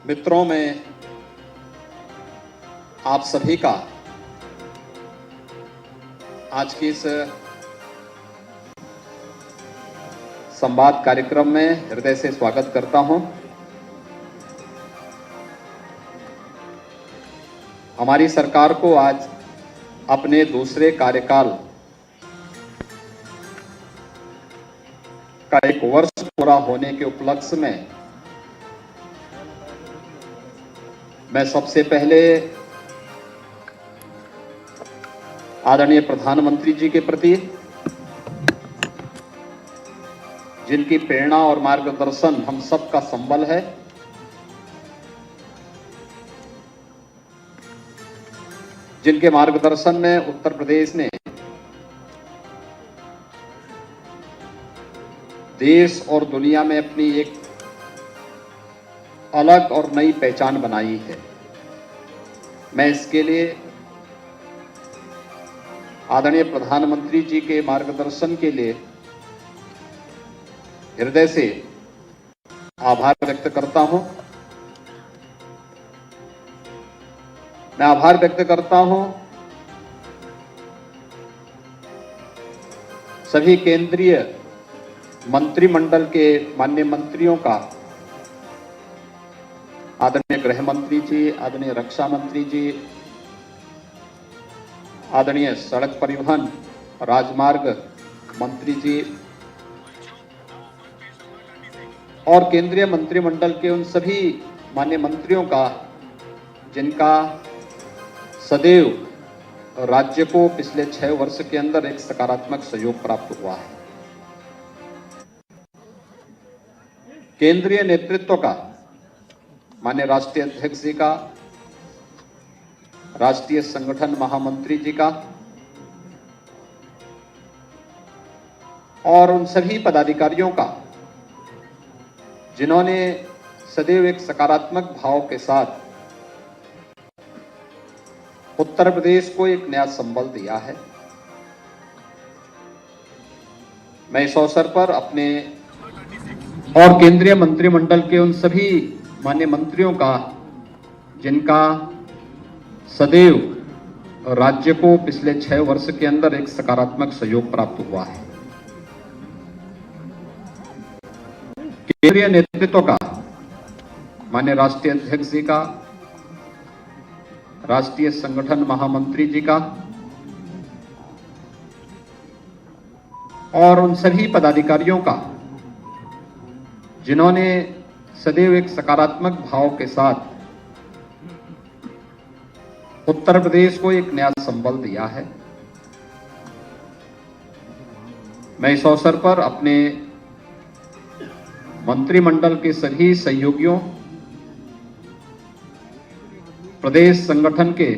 मित्रों, में आप सभी का आज की इस संवाद कार्यक्रम में हृदय से स्वागत करता हूं। हमारी सरकार को आज अपने दूसरे कार्यकाल का 1 वर्ष पूरा होने के उपलक्ष्य में मैं सबसे पहले आदरणीय प्रधानमंत्री जी के प्रति, जिनकी प्रेरणा और मार्गदर्शन हम सबका संबल है, जिनके मार्गदर्शन में उत्तर प्रदेश ने देश और दुनिया में अपनी एक अलग और नई पहचान बनाई है। मैं इसके लिए आदरणीय प्रधानमंत्री जी के मार्गदर्शन के लिए हृदय से आभार व्यक्त करता हूं। मैं आभार व्यक्त करता हूं सभी केंद्रीय मंत्रिमंडल के माननीय मंत्रियों का, आदरणीय गृह मंत्री जी, आदरणीय रक्षा मंत्री जी, आदरणीय सड़क परिवहन राजमार्ग मंत्री जी और केंद्रीय मंत्रिमंडल के उन सभी माननीय मंत्रियों का, जिनका सदैव राज्य को पिछले 6 वर्ष के अंदर एक सकारात्मक सहयोग प्राप्त हुआ है। केंद्रीय नेतृत्व का, माननीय राष्ट्रीय अध्यक्ष जी का, राष्ट्रीय संगठन महामंत्री जी का और उन सभी पदाधिकारियों का, जिन्होंने सदैव एक सकारात्मक भाव के साथ उत्तर प्रदेश को एक नया संबल दिया है। मैं इस अवसर पर अपने और केंद्रीय मंत्रिमंडल के उन सभी माननीय मंत्रियों का, जिनका सदैव राज्य को पिछले 6 वर्ष के अंदर एक सकारात्मक सहयोग प्राप्त हुआ है। केंद्रीय नेतृत्व का, माननीय राष्ट्रीय अध्यक्ष जी का, राष्ट्रीय संगठन महामंत्री जी का और उन सभी पदाधिकारियों का, जिन्होंने सदैव एक सकारात्मक भाव के साथ उत्तर प्रदेश को एक नया संबल दिया है। मैं इस अवसर पर अपने मंत्रिमंडल के सभी सहयोगियों, प्रदेश संगठन के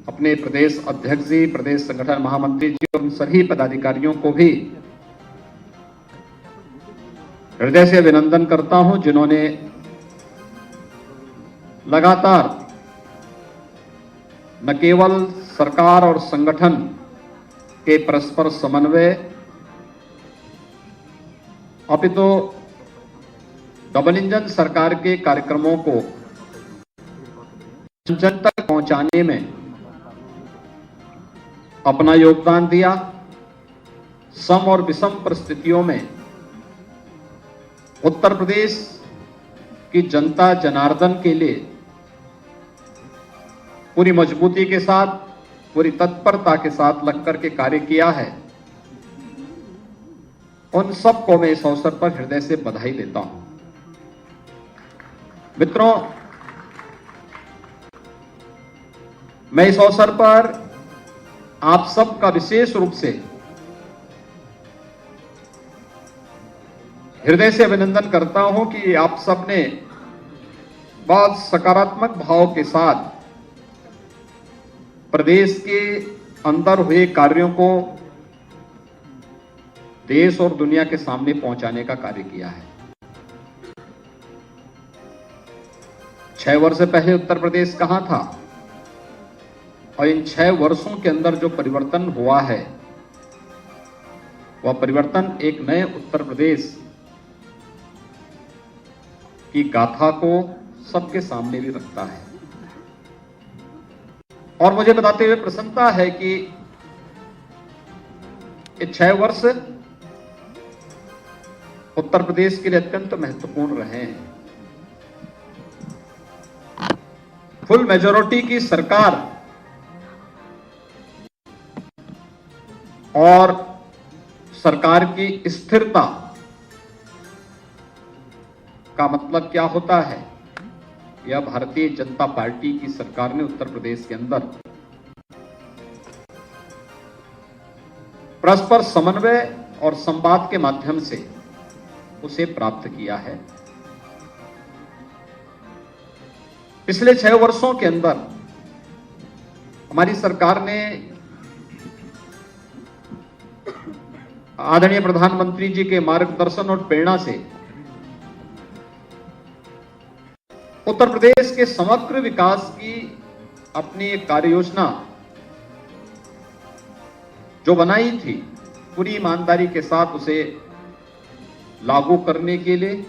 अपने प्रदेश अध्यक्ष जी, प्रदेश संगठन महामंत्री जी और उन सभी पदाधिकारियों को भी हृदय से अभिनंदन करता हूं, जिन्होंने लगातार न केवल सरकार और संगठन के परस्पर समन्वय, अपितु डबल इंजन सरकार के कार्यक्रमों को जन तक पहुंचाने में अपना योगदान दिया। सम और विषम परिस्थितियों में उत्तर प्रदेश की जनता जनार्दन के लिए पूरी मजबूती के साथ, पूरी तत्परता के साथ लगकर के कार्य किया है। उन सबको मैं इस अवसर पर हृदय से बधाई देता हूं। मित्रों, मैं इस अवसर पर आप सबका विशेष रूप से हृदय से अभिनंदन करता हूं कि आप सबने बहुत सकारात्मक भाव के साथ प्रदेश के अंदर हुए कार्यों को देश और दुनिया के सामने पहुंचाने का कार्य किया है। 6 वर्ष पहले उत्तर प्रदेश कहां था और इन 6 वर्षों के अंदर जो परिवर्तन हुआ है, वह परिवर्तन एक नए उत्तर प्रदेश की गाथा को सबके सामने भी रखता है। और मुझे बताते हुए प्रसन्नता है कि ये 6 वर्ष उत्तर प्रदेश के लिए अत्यंत महत्वपूर्ण रहे हैं। फुल मेजॉरिटी की सरकार और सरकार की स्थिरता का मतलब क्या होता है? यह भारतीय जनता पार्टी की सरकार ने उत्तर प्रदेश के अंदर परस्पर समन्वय और संवाद के माध्यम से उसे प्राप्त किया है। पिछले 6 वर्षों के अंदर हमारी सरकार ने आदरणीय प्रधानमंत्री जी के मार्गदर्शन और प्रेरणा से उत्तर प्रदेश के समग्र विकास की अपनी एक कार्य योजना जो बनाई थी, पूरी ईमानदारी के साथ उसे लागू करने के लिए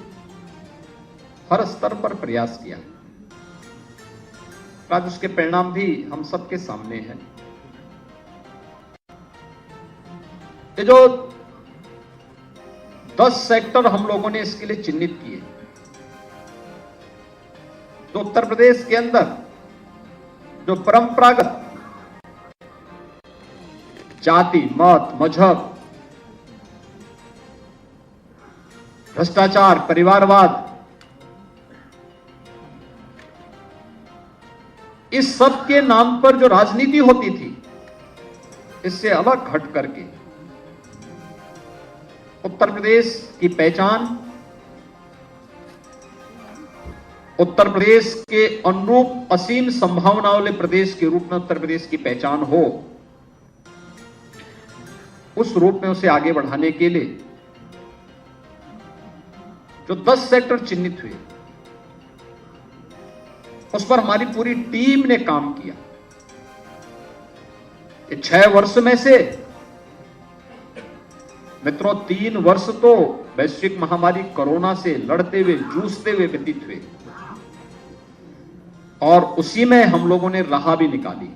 हर स्तर पर प्रयास किया। आज उसके परिणाम भी हम सबके सामने हैं। ये जो 10 सेक्टर हम लोगों ने इसके लिए चिन्हित किए, तो उत्तर प्रदेश के अंदर जो परंपरागत जाति, मत, मजहब, भ्रष्टाचार, परिवारवाद, इस सब के नाम पर जो राजनीति होती थी, इससे अलग हट करके उत्तर प्रदेश की पहचान, उत्तर प्रदेश के अनुरूप असीम संभावनाओं वाले प्रदेश के रूप में उत्तर प्रदेश की पहचान हो, उस रूप में उसे आगे बढ़ाने के लिए जो 10 सेक्टर चिन्हित हुए, उस पर हमारी पूरी टीम ने काम किया। ये 6 वर्ष में से मित्रों 3 वर्ष तो वैश्विक महामारी कोरोना से लड़ते हुए, जूझते हुए व्यतीत हुए, और उसी में हम लोगों ने राह भी निकाली।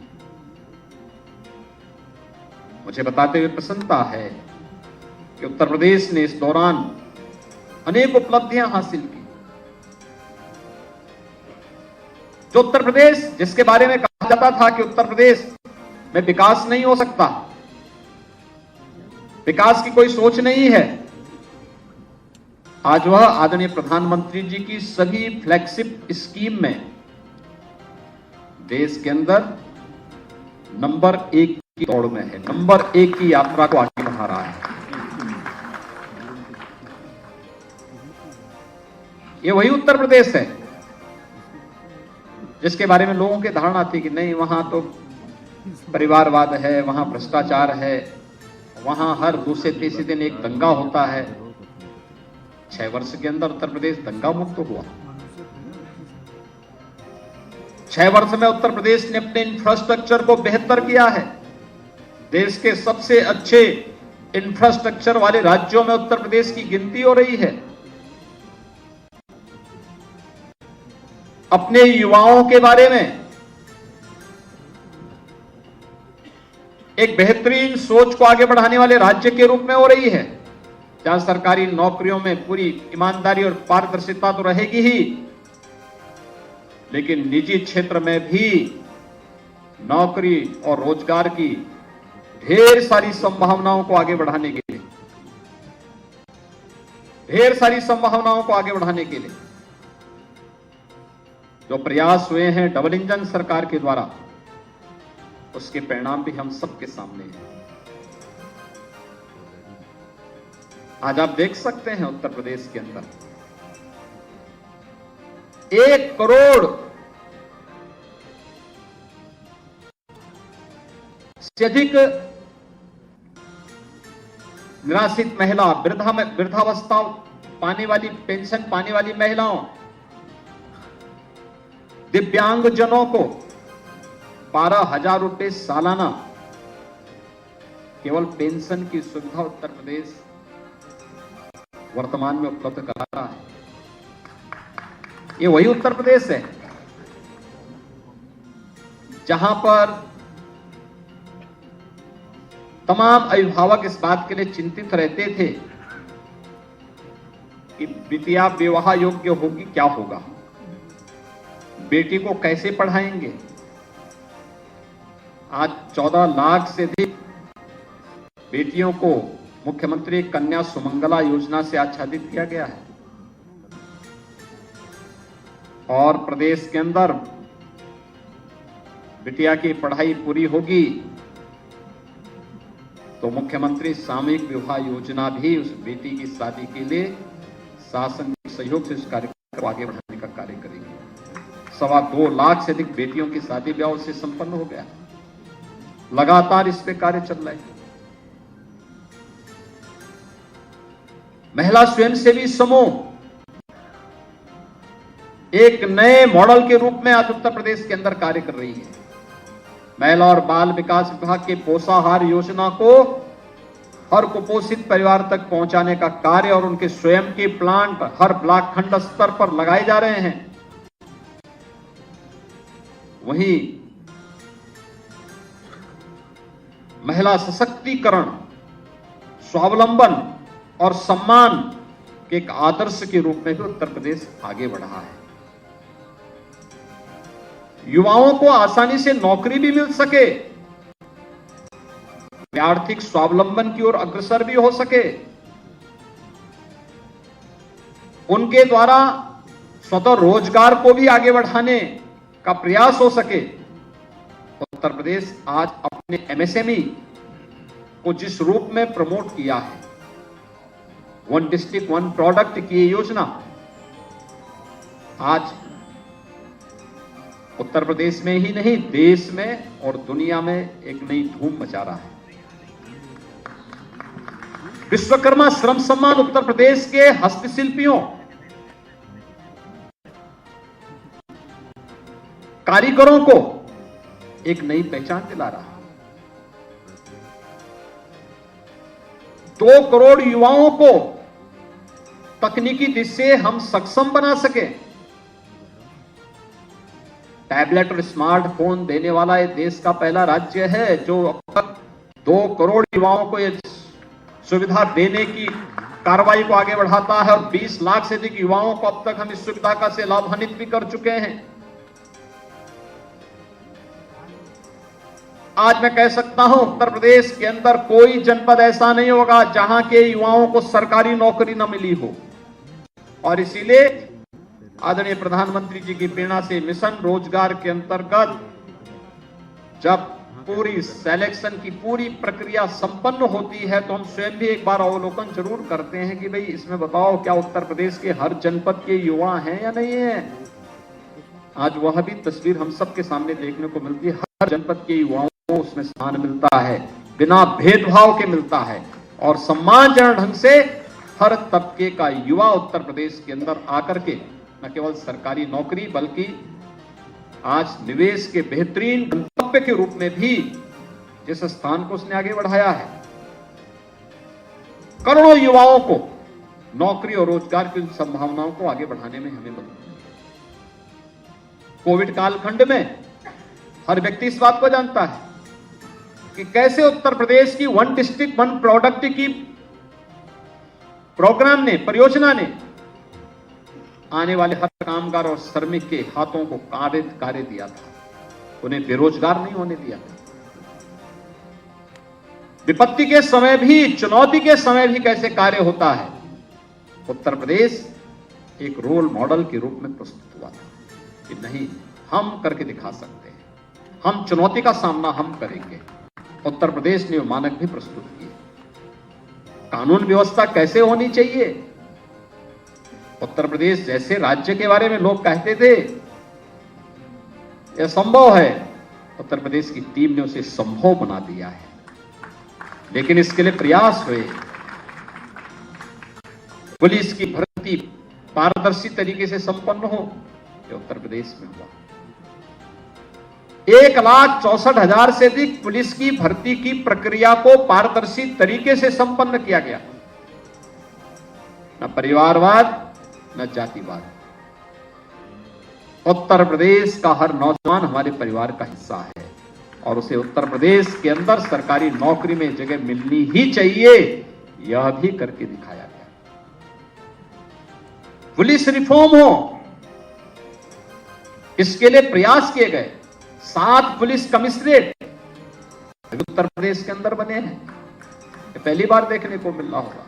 मुझे बताते हुए प्रसन्नता है कि उत्तर प्रदेश ने इस दौरान अनेक उपलब्धियां हासिल की। जो उत्तर प्रदेश जिसके बारे में कहा जाता था कि उत्तर प्रदेश में विकास नहीं हो सकता, विकास की कोई सोच नहीं है, आज वह आदरणीय प्रधानमंत्री जी की सभी फ्लैगशिप स्कीम में देश के अंदर नंबर 1 की दौड़ में है, नंबर 1 की यात्रा को आगे बढ़ा रहा है। ये वही उत्तर प्रदेश है जिसके बारे में लोगों की धारणा थी कि नहीं, वहां तो परिवारवाद है, वहां भ्रष्टाचार है, वहां हर दूसरे तीसरे दिन एक दंगा होता है। 6 वर्ष के अंदर उत्तर प्रदेश दंगा मुक्त हुआ। 6 वर्ष में उत्तर प्रदेश ने अपने इंफ्रास्ट्रक्चर को बेहतर किया है। देश के सबसे अच्छे इंफ्रास्ट्रक्चर वाले राज्यों में उत्तर प्रदेश की गिनती हो रही है। अपने युवाओं के बारे में एक बेहतरीन सोच को आगे बढ़ाने वाले राज्य के रूप में हो रही है, जहां सरकारी नौकरियों में पूरी ईमानदारी और पारदर्शिता तो रहेगी ही, लेकिन निजी क्षेत्र में भी नौकरी और रोजगार की ढेर सारी संभावनाओं को आगे बढ़ाने के लिए, ढेर सारी संभावनाओं को आगे बढ़ाने के लिए जो प्रयास हुए हैं डबल इंजन सरकार के द्वारा, उसके परिणाम भी हम सबके सामने हैं। आज आप देख सकते हैं उत्तर प्रदेश के अंदर 1 करोड़ से अधिक निराश्रित महिला, वृद्धावस्था पाने वाली, पेंशन पाने वाली महिलाओं, दिव्यांगजनों को 12,000 रुपए सालाना केवल पेंशन की सुविधा उत्तर प्रदेश वर्तमान में उपलब्ध करा रहा है। ये वही उत्तर प्रदेश है जहां पर तमाम अभिभावक इस बात के लिए चिंतित रहते थे कि बिटिया विवाह योग्य होगी क्या होगा, बेटी को कैसे पढ़ाएंगे। आज 14 लाख से अधिक बेटियों को मुख्यमंत्री कन्या सुमंगला योजना से आच्छादित किया गया है और प्रदेश के अंदर बिटिया की पढ़ाई पूरी होगी तो मुख्यमंत्री सामूहिक विवाह योजना भी उस बेटी की शादी के लिए शासन के सहयोग से उस कार्यक्रम को आगे बढ़ाने का कार्य करेगी। 2.25 लाख से अधिक बेटियों की शादी ब्याह से संपन्न हो गया, लगातार इस पे कार्य चल रहा है। महिला स्वयंसेवी समूह एक नए मॉडल के रूप में आज उत्तर प्रदेश के अंदर कार्य कर रही है। महिला और बाल विकास विभाग के पोषाहार योजना को हर कुपोषित परिवार तक पहुंचाने का कार्य और उनके स्वयं के प्लांट हर ब्लॉक खंड स्तर पर लगाए जा रहे हैं। वहीं महिला सशक्तिकरण, स्वावलंबन और सम्मान के एक आदर्श के रूप में भी उत्तर प्रदेश आगे बढ़ा है। युवाओं को आसानी से नौकरी भी मिल सके, वे आर्थिक स्वावलंबन की ओर अग्रसर भी हो सके, उनके द्वारा स्वतः रोजगार को भी आगे बढ़ाने का प्रयास हो सके। उत्तर प्रदेश आज अपने एमएसएमई को जिस रूप में प्रमोट किया है, वन डिस्ट्रिक्ट वन प्रोडक्ट की योजना आज उत्तर प्रदेश में ही नहीं देश में और दुनिया में एक नई धूम मचा रहा है। विश्वकर्मा श्रम सम्मान उत्तर प्रदेश के हस्तशिल्पियों, कारीगरों को एक नई पहचान दिला रहा है। 2 करोड़ युवाओं को तकनीकी दृष्टि से हम सक्षम बना सके। टैबलेट और स्मार्टफोन देने वाला ये देश का पहला राज्य है जो अब तक 2 करोड़ युवाओं को ये सुविधा देने की कार्रवाई को आगे बढ़ाता है और 20 लाख से अधिक युवाओं को अब तक हम इस सुविधा का से लाभान्वित भी कर चुके हैं। आज मैं कह सकता हूं उत्तर प्रदेश के अंदर कोई जनपद ऐसा नहीं होगा जहां के युवाओं को सरकारी नौकरी न मिली हो और इसीलिए आदरणीय प्रधानमंत्री जी की प्रेरणा से मिशन रोजगार के अंतर्गत जब पूरी सिलेक्शन की पूरी प्रक्रिया संपन्न होती है तो हम स्वयं भी एक बार अवलोकन जरूर करते हैं कि भाई इसमें बताओ क्या उत्तर प्रदेश के हर जनपद के युवा हैं या नहीं है। आज वह भी तस्वीर हम सबके सामने देखने को मिलती है। हर जनपद के युवाओं को उसमें स्थान मिलता है, बिना भेदभाव के मिलता है और सम्मानजनक ढंग से हर तबके का युवा उत्तर प्रदेश के अंदर आकर के न केवल सरकारी नौकरी बल्कि आज निवेश के बेहतरीन गंतव्य के रूप में भी जिस स्थान को उसने आगे बढ़ाया है। करोड़ों युवाओं को नौकरी और रोजगार की संभावनाओं को आगे बढ़ाने में हमें मदद मिली। कोविड कालखंड में हर व्यक्ति इस बात को जानता है कि कैसे उत्तर प्रदेश की वन डिस्ट्रिक्ट वन प्रोडक्ट की प्रोग्राम ने, परियोजना ने आने वाले हर कामगार और श्रमिक के हाथों को कार्य दिया था, उन्हें बेरोजगार नहीं होने दिया था। विपत्ति के समय भी, चुनौती के समय भी कैसे कार्य होता है, उत्तर प्रदेश एक रोल मॉडल के रूप में प्रस्तुत हुआ था कि नहीं, हम करके दिखा सकते हैं, हम चुनौती का सामना हम करेंगे। उत्तर प्रदेश ने मानक भी प्रस्तुत किए। कानून व्यवस्था कैसे होनी चाहिए, उत्तर प्रदेश जैसे राज्य के बारे में लोग कहते थे यह संभव है, उत्तर प्रदेश की टीम ने उसे संभव बना दिया है। लेकिन इसके लिए प्रयास हुए। पुलिस की भर्ती पारदर्शी तरीके से संपन्न हो, यह उत्तर प्रदेश में हुआ। 1,64,000 से अधिक पुलिस की भर्ती की प्रक्रिया को पारदर्शी तरीके से संपन्न किया गया। न परिवारवाद न जातिवाद, उत्तर प्रदेश का हर नौजवान हमारे परिवार का हिस्सा है और उसे उत्तर प्रदेश के अंदर सरकारी नौकरी में जगह मिलनी ही चाहिए, यह भी करके दिखाया गया। पुलिस रिफॉर्म हो, इसके लिए प्रयास किए गए। 7 पुलिस कमिश्नरेट उत्तर प्रदेश के अंदर बने हैं, ये पहली बार देखने को मिल रहा होगा।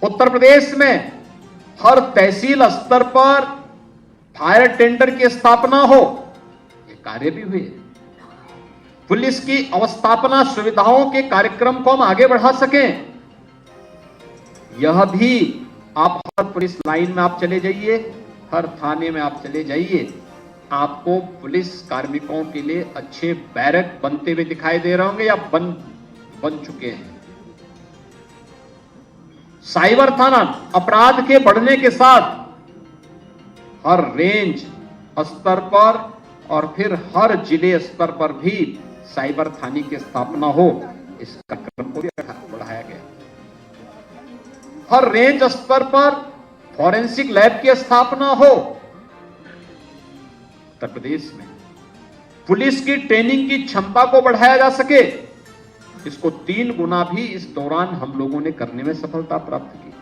उत्तर प्रदेश में हर तहसील स्तर पर फायर टेंडर की स्थापना हो, ये कार्य भी हुए। पुलिस की अवस्थापना सुविधाओं के कार्यक्रम को हम आगे बढ़ा सकें, यह भी आप हर पुलिस लाइन में आप चले जाइए, हर थाने में आप चले जाइए, आपको पुलिस कार्मिकों के लिए अच्छे बैरक बनते हुए दिखाई दे रहे होंगे या बन चुके हैं। साइबर थाना अपराध के बढ़ने के साथ हर रेंज स्तर पर और फिर हर जिले स्तर पर भी साइबर थाने की स्थापना हो, इस कार्यक्रम को भी बढ़ाया गया। हर रेंज स्तर पर फॉरेंसिक लैब की स्थापना हो। उत्तर प्रदेश में पुलिस की ट्रेनिंग की क्षमता को बढ़ाया जा सके, इसको 3 गुना भी इस दौरान हम लोगों ने करने में सफलता प्राप्त की।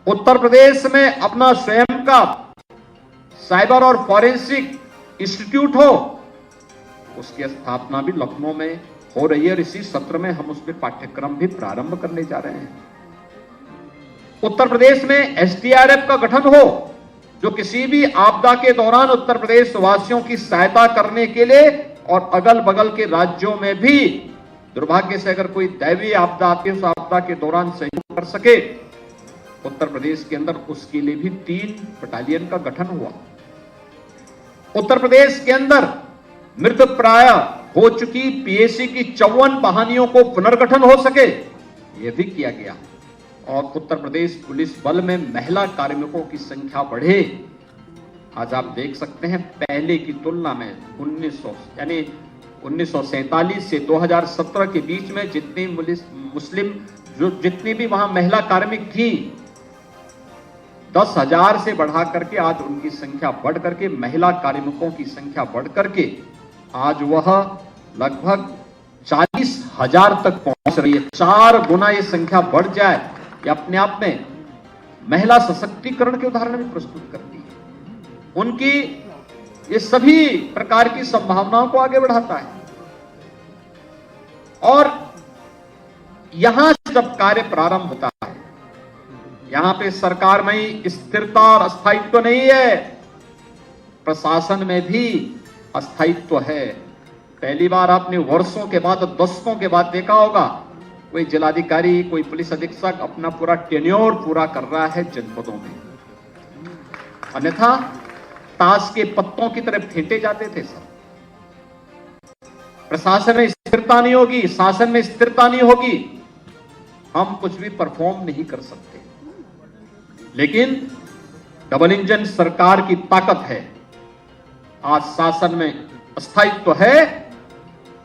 उत्तर प्रदेश में अपना स्वयं का साइबर और फॉरेंसिक इंस्टीट्यूट हो, उसकी स्थापना भी लखनऊ में हो रही है और इसी सत्र में हम उसमें पाठ्यक्रम भी प्रारंभ करने जा रहे हैं। उत्तर प्रदेश में एसडीआरएफ का गठन हो, जो किसी भी आपदा के दौरान उत्तर प्रदेश वासियों की सहायता करने के लिए और अगल बगल के राज्यों में भी दुर्भाग्य से अगर कोई दैवीय आपदा आती है, उस आपदा के दौरान सहयोग कर सके। उत्तर प्रदेश के अंदर उसके लिए भी 3 बटालियन का गठन हुआ। उत्तर प्रदेश के अंदर मृत प्राय हो चुकी पीएसी की 54 वाहिनियों को पुनर्गठन हो सके, यह भी किया गया। और उत्तर प्रदेश पुलिस बल में महिला कार्मिकों की संख्या बढ़े। आज आप देख सकते हैं पहले की तुलना में 1947 से 2017 के बीच में जितनी मुस्लिम जितनी भी वहां महिला कार्मिक थी, 10,000 से बढ़ा करके आज उनकी संख्या बढ़ करके महिला कार्मिकों की संख्या बढ़ करके आज वह लगभग 40,000 तक पहुंच रही है। 4 गुना ये संख्या बढ़ जाए, ये अपने आप में महिला सशक्तिकरण के उदाहरण भी प्रस्तुत करती है। उनकी ये सभी प्रकार की संभावनाओं को आगे बढ़ाता है। और यहां से जब कार्य प्रारंभ होता है, यहां पे सरकार में ही स्थिरता और स्थायित्व नहीं है, प्रशासन में भी अस्थायित्व है। पहली बार आपने वर्षों के बाद, दशकों के बाद देखा होगा, कोई जिलाधिकारी, कोई पुलिस अधीक्षक अपना पूरा टेन्योर पूरा कर रहा है जनपदों में, अन्यथा ताश के पत्तों की तरह फेंटे जाते थे सब। प्रशासन में स्थिरता नहीं होगी, शासन में स्थिरता नहीं होगी, हम कुछ भी परफॉर्म नहीं कर सकते। लेकिन डबल इंजन सरकार की ताकत है। आज शासन में स्थायित्व है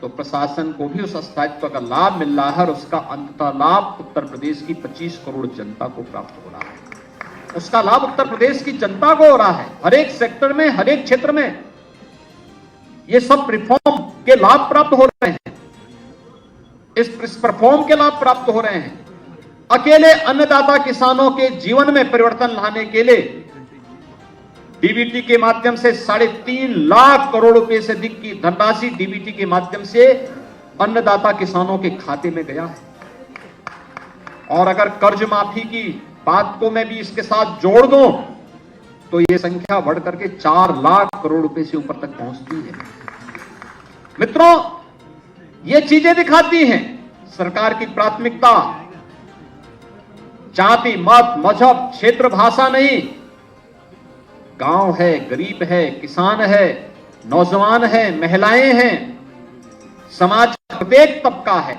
तो प्रशासन को भी उस स्थायित्व का लाभ मिल रहा है और उसका अंततः लाभ उत्तर प्रदेश की 25 करोड़ जनता को प्राप्त हो रहा है। उसका लाभ उत्तर प्रदेश की जनता को हो रहा है। हर एक सेक्टर में, हर एक क्षेत्र में ये सब रिफॉर्म के लाभ प्राप्त हो रहे हैं, इस परफॉर्म के लाभ प्राप्त हो रहे हैं। अकेले अन्नदाता किसानों के जीवन में परिवर्तन लाने के लिए डीबीटी के माध्यम से 3.5 लाख करोड़ रुपए से अधिक की धनराशि डीबीटी के माध्यम से अन्नदाता किसानों के खाते में गया है। और अगर कर्ज माफी की बात को मैं भी इसके साथ जोड़ दूं तो यह संख्या बढ़ करके 4 लाख करोड़ रुपए से ऊपर तक पहुंचती है। मित्रों, ये चीजें दिखाती हैं सरकार की प्राथमिकता जाति, मत, मजहब, क्षेत्र, भाषा नहीं। गांव है, गरीब है, किसान है, नौजवान है, महिलाएं हैं, समाज का प्रत्येक तबका है।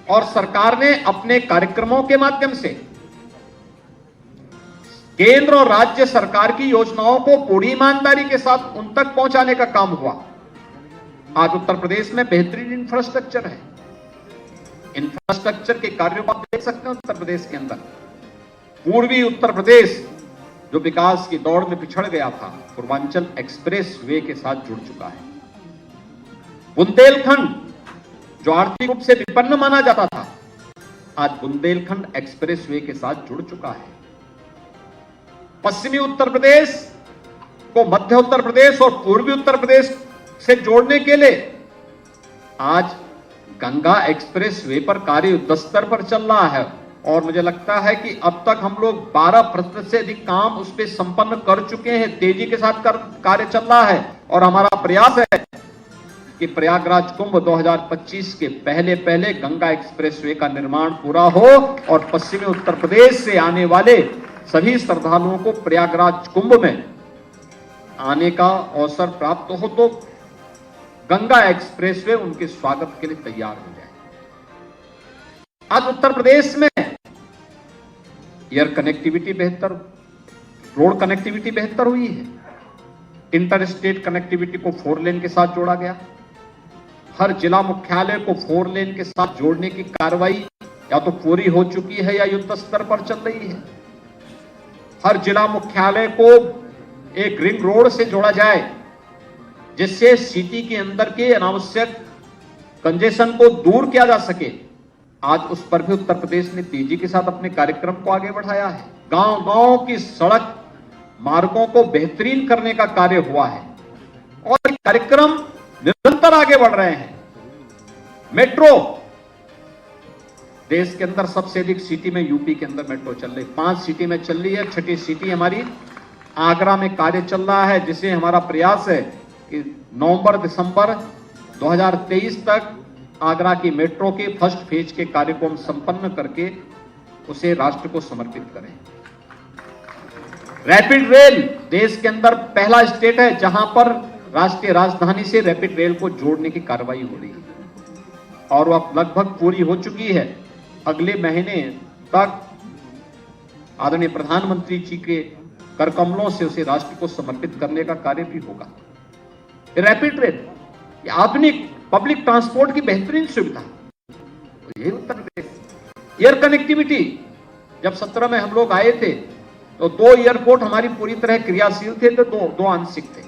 और सरकार ने अपने कार्यक्रमों के माध्यम से केंद्र और राज्य सरकार की योजनाओं को पूरी ईमानदारी के साथ उन तक पहुंचाने का काम हुआ। आज उत्तर प्रदेश में बेहतरीन इंफ्रास्ट्रक्चर है। इंफ्रास्ट्रक्चर के कार्यों को आप देख सकते हैं उत्तर प्रदेश के अंदर। पूर्वी उत्तर प्रदेश जो विकास की दौड़ में पिछड़ गया था, पूर्वांचल एक्सप्रेस वे के साथ जुड़ चुका है। बुंदेलखंड, जो आर्थिक रूप से विपन्न माना जाता था, आज बुंदेलखंड एक्सप्रेस वे के साथ जुड़ चुका है। पश्चिमी उत्तर प्रदेश को मध्य उत्तर प्रदेश और पूर्वी उत्तर प्रदेश से जोड़ने के लिए आज गंगा एक्सप्रेस वे पर कार्य युद्ध स्तर पर चल रहा है और मुझे लगता है कि अब तक हम लोग 12% से अधिक काम उस पर संपन्न कर चुके हैं। तेजी के साथ कार्य चल रहा है और हमारा प्रयास है कि प्रयागराज कुंभ 2025 के पहले पहले गंगा एक्सप्रेसवे का निर्माण पूरा हो और पश्चिमी उत्तर प्रदेश से आने वाले सभी श्रद्धालुओं को प्रयागराज कुंभ में आने का अवसर प्राप्त हो तो गंगा एक्सप्रेसवे उनके स्वागत के लिए तैयार हो जाए। आज उत्तर प्रदेश में एयर कनेक्टिविटी बेहतर, रोड कनेक्टिविटी बेहतर हुई है। इंटर स्टेट कनेक्टिविटी को 4 लेन के साथ जोड़ा गया। हर जिला मुख्यालय को 4 लेन के साथ जोड़ने की कार्रवाई या तो पूरी हो चुकी है या युद्ध स्तर पर चल रही है। हर जिला मुख्यालय को एक रिंग रोड से जोड़ा जाए जिससे सिटी के अंदर के अनावश्यक कंजेशन को दूर किया जा सके। आज उस पर भी उत्तर प्रदेश ने तेजी के साथ अपने कार्यक्रम को आगे बढ़ाया है। गांव-गांव की सड़क मार्गों को बेहतरीन करने का कार्य हुआ है और कार्यक्रम निरंतर आगे बढ़ रहे हैं। मेट्रो, देश के अंदर सबसे अधिक सिटी में यूपी के अंदर मेट्रो चल रही, 5 सिटी में चल रही है। छठी सिटी हमारी आगरा में कार्य चल रहा है, जिसे हमारा प्रयास है कि नवंबर-दिसंबर 2023 तक आगरा की मेट्रो के फर्स्ट फेज के कार्य को हम संपन्न करके उसे राष्ट्र को समर्पित करें। रैपिड रेल देश के अंदर पहला स्टेट है जहां पर राष्ट्रीय राजधानी से रैपिड रेल को जोड़ने की कार्रवाई हो रही है और वह लगभग पूरी हो चुकी है। अगले महीने तक आदरणीय प्रधानमंत्री जी के कर कमलों से उसे राष्ट्र को समर्पित करने का कार्य भी होगा। रैपिड रेल, आधुनिक पब्लिक ट्रांसपोर्ट की बेहतरीन सुविधा, ये उत्तर प्रदेश। एयर कनेक्टिविटी, जब 17 में हम लोग आए थे तो 2 एयरपोर्ट हमारी पूरी तरह क्रियाशील थे तो दो आंशिक थे।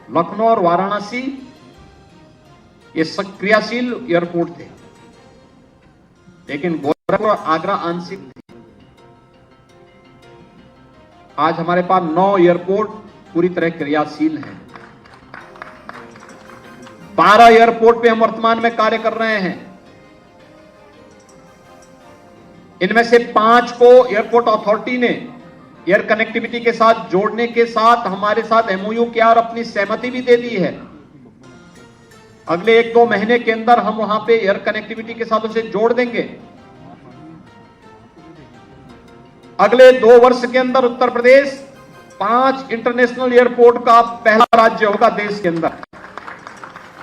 लखनऊ और वाराणसी ये क्रियाशील एयरपोर्ट थे, लेकिन गोरखपुर और आगरा आंशिक थे। आज हमारे पास 9 एयरपोर्ट पूरी तरह क्रियाशील हैं। 12 एयरपोर्ट पे हम वर्तमान में कार्य कर रहे हैं। इनमें से 5 को एयरपोर्ट अथॉरिटी ने एयर कनेक्टिविटी के साथ जोड़ने के साथ हमारे साथ एमओयू किया और अपनी सहमति भी दे दी है। अगले 1-2 महीने के अंदर हम वहां पे एयर कनेक्टिविटी के साथ उसे जोड़ देंगे। अगले 2 वर्ष के अंदर उत्तर प्रदेश 5 इंटरनेशनल एयरपोर्ट का पहला राज्य होगा देश के अंदर,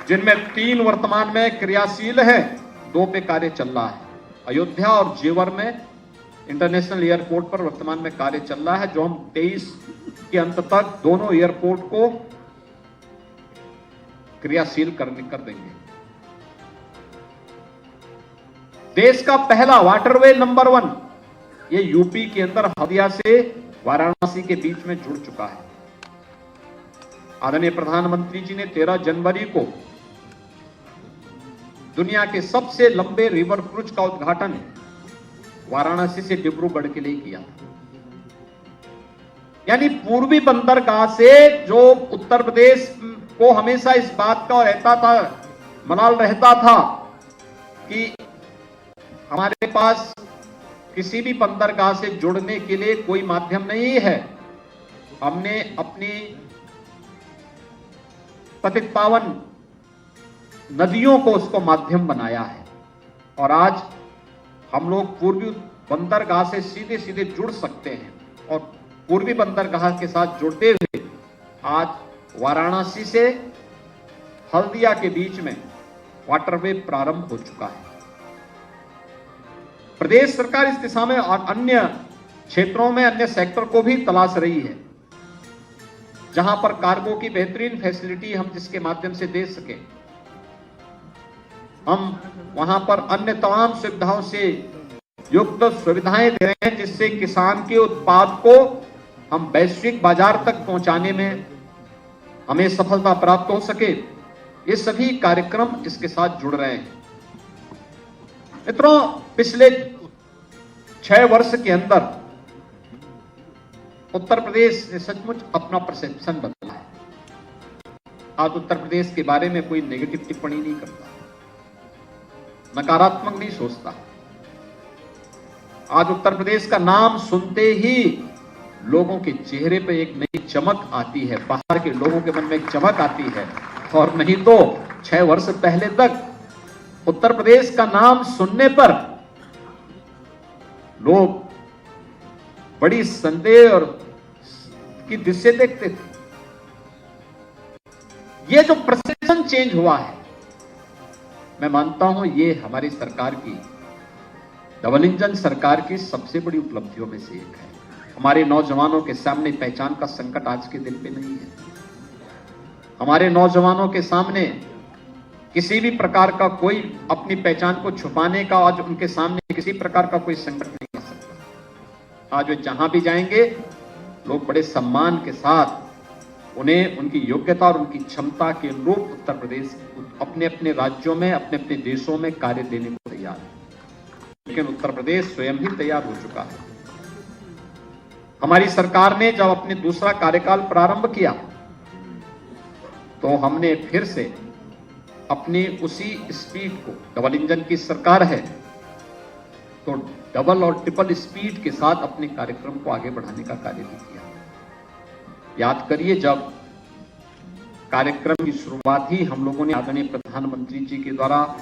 जिनमें 3 वर्तमान में क्रियाशील है, 2 पे कार्य चल रहा है। अयोध्या और जेवर में इंटरनेशनल एयरपोर्ट पर वर्तमान में कार्य चल रहा है, जो हम 23 के अंत तक दोनों एयरपोर्ट को क्रियाशील कर देंगे। देश का पहला वाटरवे नंबर 1 ये यूपी के अंदर हल्दिया से वाराणसी के बीच में जुड़ चुका है। आदरणीय प्रधानमंत्री जी ने 13 जनवरी को दुनिया के सबसे लंबे रिवर क्रूज का उद्घाटन वाराणसी से डिब्रूगढ़ के लिए किया। यानी पूर्वी बंदरगाह से जो उत्तर प्रदेश को हमेशा इस बात का रहता था, मलाल रहता था कि हमारे पास किसी भी बंदरगाह से जुड़ने के लिए कोई माध्यम नहीं है। हमने अपनी पतित पावन नदियों को उसको माध्यम बनाया है और आज हम लोग पूर्वी बंदरगाह से सीधे सीधे जुड़ सकते हैं और पूर्वी बंदरगाह के साथ जुड़ते हुए आज वाराणसी से हल्दिया के बीच में वाटरवे प्रारंभ हो चुका है। प्रदेश सरकार इस दिशा में और अन्य क्षेत्रों में अन्य सेक्टर को भी तलाश रही है, जहां पर कार्गो की बेहतरीन फैसिलिटी हम जिसके माध्यम से दे सके। हम वहां पर अन्य तमाम सुविधाओं से युक्त सुविधाएं दे रहे हैं जिससे किसान के उत्पाद को हम वैश्विक बाजार तक पहुंचाने में हमें सफलता प्राप्त हो सके, ये सभी कार्यक्रम इसके साथ जुड़ रहे हैं। मित्रों, पिछले 6 वर्ष के अंदर उत्तर प्रदेश ने सचमुच अपना परसेप्शन बदला है। आज उत्तर प्रदेश के बारे में कोई नेगेटिव टिप्पणी नहीं करता, नकारात्मक नहीं सोचता। आज उत्तर प्रदेश का नाम सुनते ही लोगों के चेहरे पे एक नई चमक आती है, बाहर के लोगों के मन में एक चमक आती है। और नहीं तो 6 वर्ष पहले तक उत्तर प्रदेश का नाम सुनने पर लोग बड़ी संदेह और की दृष्टि देखते थे। ये जो परसेप्शन चेंज हुआ है, मैं मानता हूं ये हमारी सरकार की, डबल इंजन सरकार की सबसे बड़ी उपलब्धियों में से एक है। हमारे नौजवानों के सामने पहचान का संकट आज के दिन पे नहीं है। हमारे नौजवानों के सामने किसी भी प्रकार का कोई अपनी पहचान को छुपाने का आज उनके सामने किसी प्रकार का कोई संकट नहीं आ सकता। आज वे जहां भी जाएंगे लोग बड़े सम्मान के साथ उन्हें उनकी योग्यता और उनकी क्षमता के अनुरूप उत्तर प्रदेश अपने अपने राज्यों में, अपने अपने देशों में कार्य देने को तैयार है। लेकिन उत्तर प्रदेश स्वयं ही तैयार हो चुका है। हमारी सरकार ने जब अपने दूसरा कार्यकाल प्रारंभ किया तो हमने फिर से अपनी उसी स्पीड को, डबल इंजन की सरकार है तो डबल और ट्रिपल स्पीड के साथ अपने कार्यक्रम को आगे बढ़ाने का कार्य भी किया। याद करिए, जब कार्यक्रम की शुरुआत ही हम लोगों ने आदरणीय प्रधानमंत्री जी के द्वारा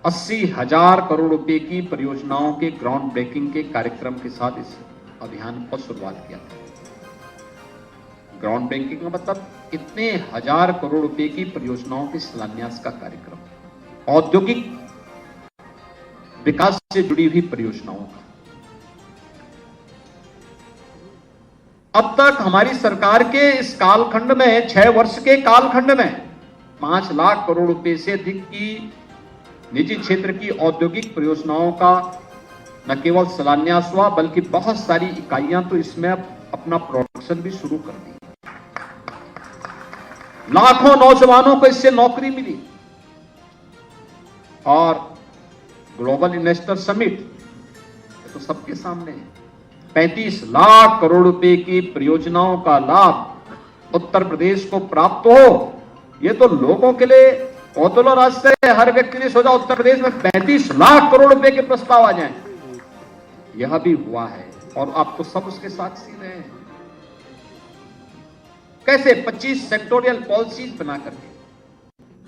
80,000 करोड़ रुपए की परियोजनाओं के ग्राउंड ब्रेकिंग के कार्यक्रम के साथ इस अभियान को शुरुआत किया था। ग्राउंड ब्रेकिंग का मतलब इतने 1000 करोड़ रुपए की परियोजनाओं के शिलान्यास का कार्यक्रम, औद्योगिक विकास से जुड़ी हुई परियोजनाओं का। अब तक हमारी सरकार के इस कालखंड में, 6 वर्ष के कालखंड में 5 लाख करोड़ रुपए से अधिक की निजी क्षेत्र की औद्योगिक परियोजनाओं का न केवल शिलान्यास हुआ बल्कि बहुत सारी इकाइयां तो इसमें अपना प्रोडक्शन भी शुरू कर दी। लाखों नौजवानों को इससे नौकरी मिली। और ग्लोबल इन्वेस्टर समिट तो सबके सामने है। 35 लाख करोड़ रुपए की परियोजनाओं का लाभ उत्तर प्रदेश को प्राप्त हो, ये तो लोगों के लिए कौतूहल और आश्चर्य है। हर व्यक्ति ने सोचा उत्तर प्रदेश में 35 लाख करोड़ रुपए के प्रस्ताव आ जाएं। यह भी हुआ है और आप तो सब उसके साक्षी रहे हैं। कैसे 25 सेक्टोरियल पॉलिसीज बना करके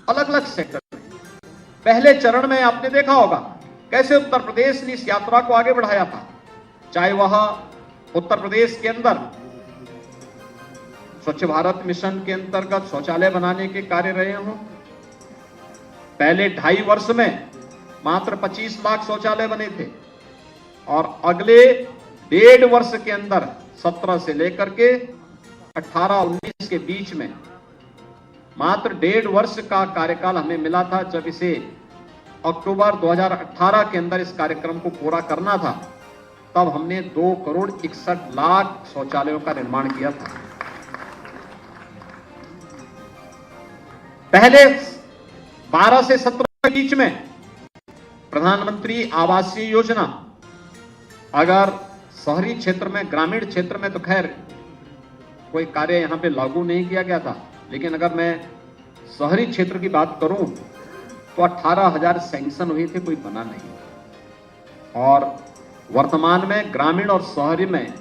अलग अलग सेक्टर में, पहले चरण में आपने देखा होगा कैसे उत्तर प्रदेश ने इस यात्रा को आगे बढ़ाया था। चाहे वह उत्तर प्रदेश के अंदर स्वच्छ भारत मिशन के अंतर्गत शौचालय बनाने के कार्य रहे हों। पहले 2.5 वर्ष में मात्र 25 लाख शौचालय बने थे और अगले 1.5 वर्ष के अंदर 17 से लेकर के 18-19 के बीच में मात्र 1.5 वर्ष का कार्यकाल हमें मिला था। जब इसे अक्टूबर 2018 के अंदर इस कार्यक्रम को पूरा करना था, तब हमने 2 करोड़ 61 लाख शौचालयों का निर्माण किया था। पहले 12 से 17 के बीच में प्रधानमंत्री आवासीय योजना, अगर शहरी क्षेत्र में, ग्रामीण क्षेत्र में तो खैर कोई कार्य यहां पे लागू नहीं किया गया था, लेकिन अगर मैं शहरी क्षेत्र की बात करूं तो 18,000 सैंक्शन हुए थे, कोई बना नहीं। और वर्तमान में ग्रामीण और शहरी में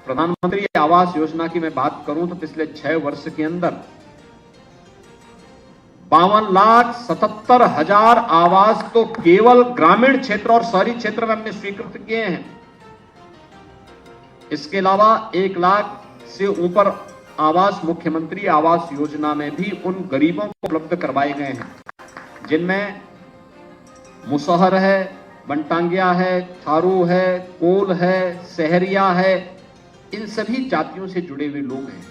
प्रधानमंत्री आवास योजना की मैं बात करूं तो पिछले 6 वर्ष के अंदर 52,77,000 आवास तो केवल ग्रामीण क्षेत्र और शहरी क्षेत्र में हमने स्वीकृत किए हैं। इसके अलावा 1 लाख से ऊपर आवास मुख्यमंत्री आवास योजना में भी उन गरीबों को उपलब्ध करवाए गए हैं जिनमें मुसहर है, बनटांगिया है, थारू है, कोल है, सहरिया है। इन सभी जातियों से जुड़े हुए लोग हैं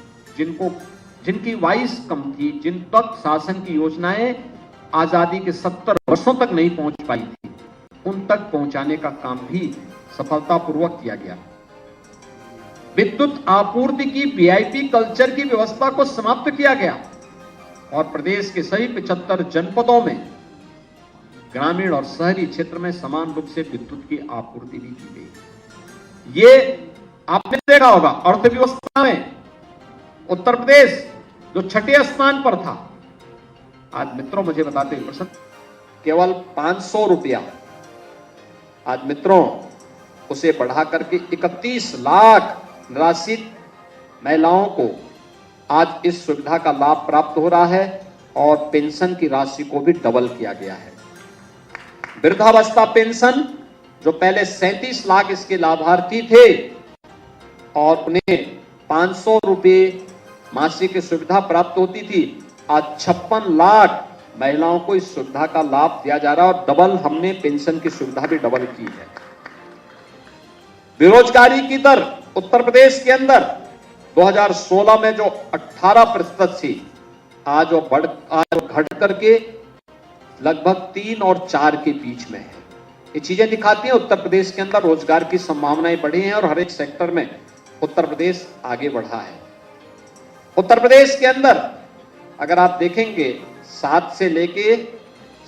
जिनकी वाइस कम थी, जिन तक शासन की योजनाएं आजादी के 70 वर्षों तक नहीं पहुंच पाई थी, उन तक पहुंचाने का काम भी सफलतापूर्वक किया गया। विद्युत आपूर्ति की वीआईपी कल्चर की व्यवस्था को समाप्त किया गया और प्रदेश के सभी 75 जनपदों में ग्रामीण और शहरी क्षेत्र में समान रूप से विद्युत की आपूर्ति भी की गई। ये आपने देखा होगा, अर्थव्यवस्था में उत्तर प्रदेश जो छठे स्थान पर था, आज मित्रों मुझे बताते हुए प्रसन्न, केवल 500 रुपया आज मित्रों उसे बढ़ा करके 31 लाख निराश्रित महिलाओं को आज इस सुविधा का लाभ प्राप्त हो रहा है और पेंशन की राशि को भी डबल किया गया है। वृद्धावस्था पेंशन जो पहले 37 लाख इसके लाभार्थी थे और उन्हें 500 रुपये मासिक की सुविधा प्राप्त होती थी, आज 56 लाख महिलाओं को इस सुविधा का लाभ दिया जा रहा है और डबल हमने पेंशन की सुविधा भी डबल की है। बेरोजगारी की दर उत्तर प्रदेश के अंदर 2016 में जो 18% थी, आज वो घट करके लगभग 3 और 4 के बीच में है। ये चीजें दिखाती हैं उत्तर प्रदेश के अंदर रोजगार की संभावनाएं बढ़ी हैं और हर एक सेक्टर में उत्तर प्रदेश आगे बढ़ा है। उत्तर प्रदेश के अंदर अगर आप देखेंगे 7 से लेके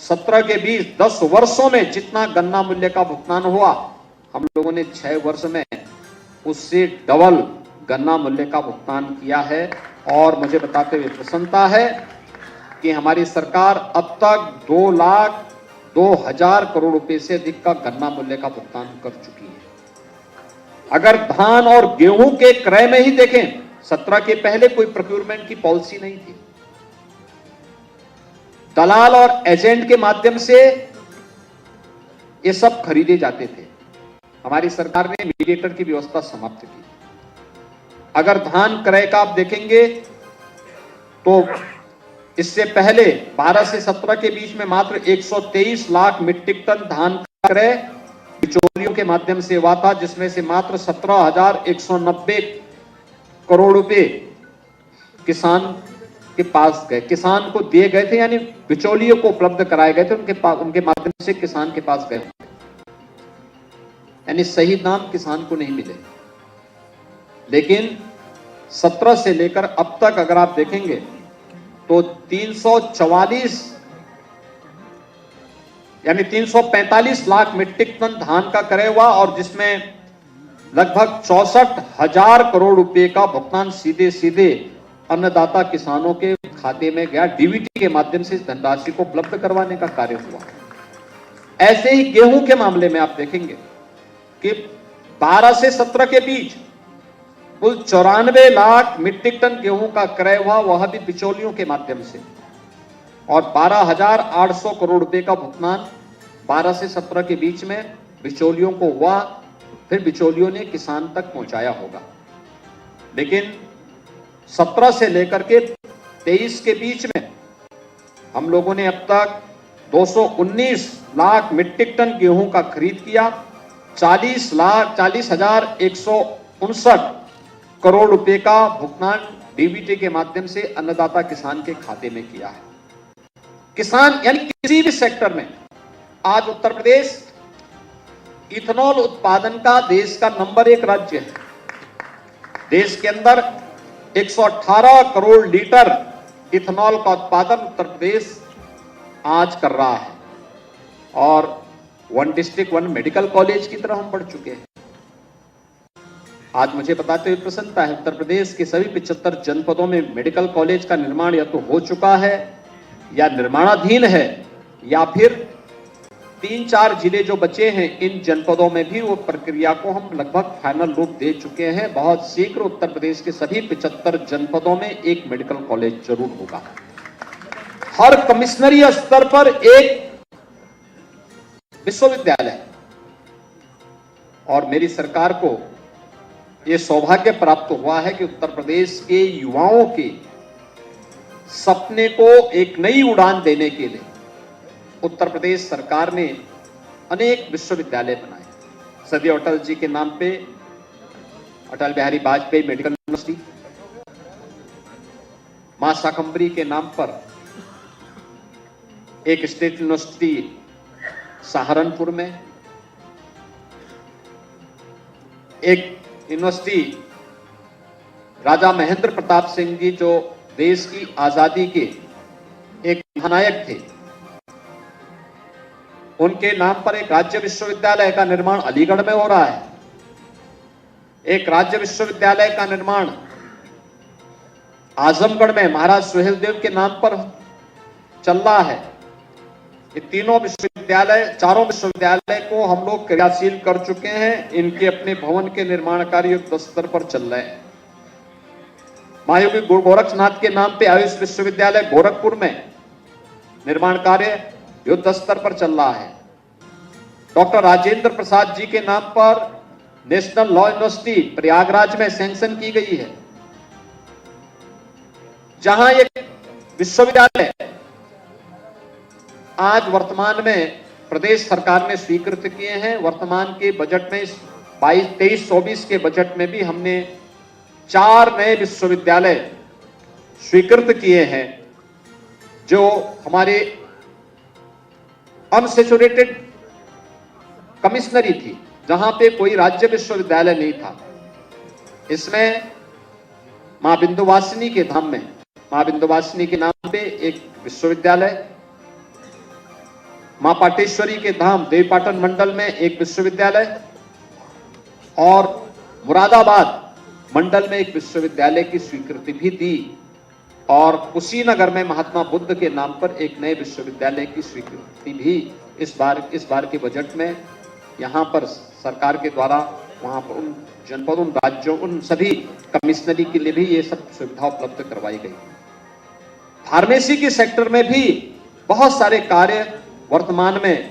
17 के बीच 10 वर्षों में जितना गन्ना मूल्य का भुगतान हुआ, हम लोगों ने 6 वर्ष में उससे डबल गन्ना मूल्य का भुगतान किया है। और मुझे बताते हुए प्रसन्नता है कि हमारी सरकार अब तक 2,02,000 करोड़ रुपए से अधिक का गन्ना मूल्य का भुगतान कर चुकी है। अगर धान और गेहूं के क्रय में ही देखें, 17 के पहले कोई प्रोक्योरमेंट की पॉलिसी नहीं थी, दलाल और एजेंट के माध्यम से ये सब खरीदे जाते थे। हमारी सरकार ने मीडिएटर की व्यवस्था समाप्त की। अगर धान क्रय का आप देखेंगे तो इससे पहले 12 से 17 के बीच में मात्र 123 लाख मीट्रिक टन धान का क्रय बिचौलियों के माध्यम से हुआ था, जिसमें से मात्र 17,190 करोड़ रुपए किसान के पास गए, किसान को दिए गए थे, यानी बिचौलियों को उपलब्ध कराए गए थे, उनके माध्यम से किसान के पास गए, यानी सही दाम किसान को नहीं मिले। लेकिन 17 से लेकर अब तक अगर आप देखेंगे तो 344 यानी 345 लाख मीट्रिक टन धान का क्रय हुआ और जिसमें लगभग 64,000 करोड़ रुपए का भुगतान सीधे सीधे अन्नदाता किसानों के खाते में गया। डीबीटी के माध्यम से इस धनराशि को उपलब्ध करवाने का कार्य हुआ। ऐसे ही गेहूं के मामले में आप देखेंगे कि 12 से 17 के बीच कुल 94 लाख मीट्रिक टन गेहूं का क्रय हुआ, वह भी बिचौलियों के माध्यम से, और 12,800 करोड़ रुपए का भुगतान 12 से 17 के बीच में बिचौलियों को हुआ, फिर बिचौलियों ने किसान तक पहुंचाया होगा। लेकिन 17 से लेकर के 23 के बीच में हम लोगों ने अब तक 219 लाख मीट्रिक टन गेहूं का खरीद किया, 40,159 करोड़ रुपए का भुगतान डीबीटी के माध्यम से अन्नदाता किसान के खाते में किया है। किसान यानी किसी भी सेक्टर में आज उत्तर प्रदेश इथेनॉल उत्पादन का देश का नंबर 1 राज्य है। देश के अंदर 118 करोड़ लीटर इथेनॉल का उत्पादन उत्तर प्रदेश आज कर रहा है और 1 डिस्ट्रिक्ट 1 मेडिकल कॉलेज की तरह हम बढ़ चुके हैं। आज मुझे बताते हुए प्रसन्नता है, उत्तर प्रदेश के सभी 75 जनपदों में मेडिकल कॉलेज का निर्माण या तो हो चुका है या निर्माणाधीन है, या फिर 3-4 जिले जो बचे हैं इन जनपदों में भी वो प्रक्रिया को हम लगभग फाइनल रूप दे चुके हैं। बहुत शीघ्र उत्तर प्रदेश के सभी 75 जनपदों में एक मेडिकल कॉलेज जरूर होगा। हर कमिश्नरी स्तर पर एक विश्वविद्यालय। और मेरी सरकार को यह सौभाग्य प्राप्त हुआ है कि उत्तर प्रदेश के युवाओं के सपने को एक नई उड़ान देने के लिए उत्तर प्रदेश सरकार ने अनेक विश्वविद्यालय बनाए। सदैव अटल जी के नाम पे अटल बिहारी वाजपेयी मेडिकल यूनिवर्सिटी, मां शाकंभरी के नाम पर एक स्टेट यूनिवर्सिटी सहारनपुर में, एक यूनिवर्सिटी राजा महेंद्र प्रताप सिंह जी जो देश की आजादी के एक महानायक थे, उनके नाम पर एक राज्य विश्वविद्यालय का निर्माण अलीगढ़ में हो रहा है। एक राज्य विश्वविद्यालय का निर्माण आजमगढ़ में महाराज सुहेलदेव के नाम पर चल रहा है। ये चारों विश्वविद्यालय को हम लोग क्रियाशील कर चुके हैं। इनके अपने भवन के निर्माण कार्य युद्ध स्तर पर चल रहे हैं। महायोगी गुरु गोरक्षनाथ के नाम पे आयुष विश्वविद्यालय गोरखपुर में निर्माण कार्य युद्ध स्तर पर चल रहा है। डॉक्टर राजेंद्र प्रसाद जी के नाम पर नेशनल लॉ यूनिवर्सिटी प्रयागराज में सैंक्शन की गई है, जहां एक विश्वविद्यालय आज वर्तमान में प्रदेश सरकार ने स्वीकृत किए हैं। वर्तमान के बजट में 23-24 के बजट में भी हमने 4 नए विश्वविद्यालय स्वीकृत किए हैं, जो हमारे अनसेचुरेटेड कमिश्नरी थी, जहां पे कोई राज्य विश्वविद्यालय नहीं था। इसमें मां विंध्यवासिनी के धाम में मां विंध्यवासिनी के नाम पे एक विश्वविद्यालय, मां पाटेश्वरी के धाम देवीपाटन मंडल में एक विश्वविद्यालय और मुरादाबाद मंडल में एक विश्वविद्यालय की स्वीकृति भी दी, और कुशीनगर में महात्मा बुद्ध के नाम पर एक नए विश्वविद्यालय की स्वीकृति भी इस बार के बजट में यहां पर सरकार के द्वारा वहां पर उन जनपद, उन राज्यों, उन सभी कमिश्नरी के लिए भी ये सब सुविधा उपलब्ध करवाई गई। फार्मेसी के सेक्टर में भी बहुत सारे कार्य वर्तमान में